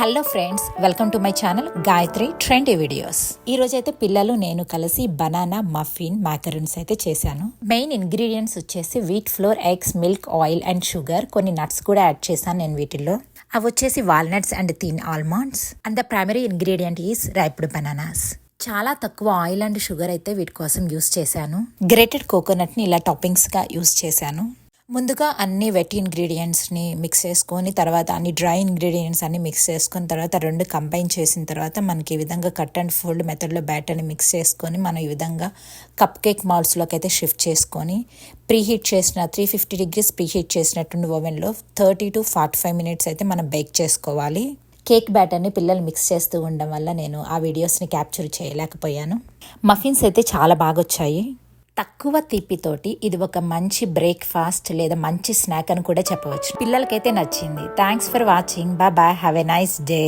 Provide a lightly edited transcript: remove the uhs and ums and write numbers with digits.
Hello friends, welcome to my channel Gayatri trendy videos. ఈ రోజు అయితే పిల్లలు నేను కలిసి బనానా మఫిన్ మ్యాకరన్స్ అయితే చేశాను. మెయిన్ ఇంగ్రీడియంట్స్ వచ్చేసి wheat flour, eggs, milk, oil and sugar. కొన్ని నట్స్ కూడా యాడ్ చేశాను నేను వీటిల్లో. అవి వచ్చేసి walnuts and thin almonds and the primary ingredient is riped bananas. చాలా తక్కువ ఆయిల్ అండ్ షుగర్ అయితే వీటి కోసం యూస్ చేశాను. గ్రేటెడ్ కోకోనట్ ని ఇలా టాపింగ్స్ గా యూస్ చేశాను. ముందుగా అన్ని వెట్ ఇంగ్రీడియంట్స్ని మిక్స్ చేసుకొని తర్వాత అన్ని డ్రై ఇంగ్రీడియంట్స్ అన్ని మిక్స్ చేసుకొని తర్వాత రెండు కంబైన్ చేసిన తర్వాత మనకి ఈ విధంగా కట్ అండ్ ఫోల్డ్ మెథడ్లో బ్యాటర్ని మిక్స్ చేసుకొని మనం ఈ విధంగా కప్ కేక్ మౌల్స్లోకి అయితే షిఫ్ట్ చేసుకొని ప్రీహీట్ చేసిన 350 degrees ప్రీహీట్ చేసినటువంటి ఓవెన్లో 30 to 45 minutes అయితే మనం బేక్ చేసుకోవాలి. కేక్ బ్యాటర్ని పిల్లలు మిక్స్ చేస్తూ ఉండడం వల్ల నేను ఆ వీడియోస్ని క్యాప్చర్ చేయలేకపోయాను. మఫిన్స్ అయితే చాలా బాగా వచ్చాయి. తక్కువ తీపితోటి ఇది ఒక మంచి బ్రేక్ఫాస్ట్ లేదా మంచి స్నాక్ అని కూడా చెప్పవచ్చు. పిల్లలకైతే నచ్చింది. Thanks for watching. Bye bye. Have a nice day.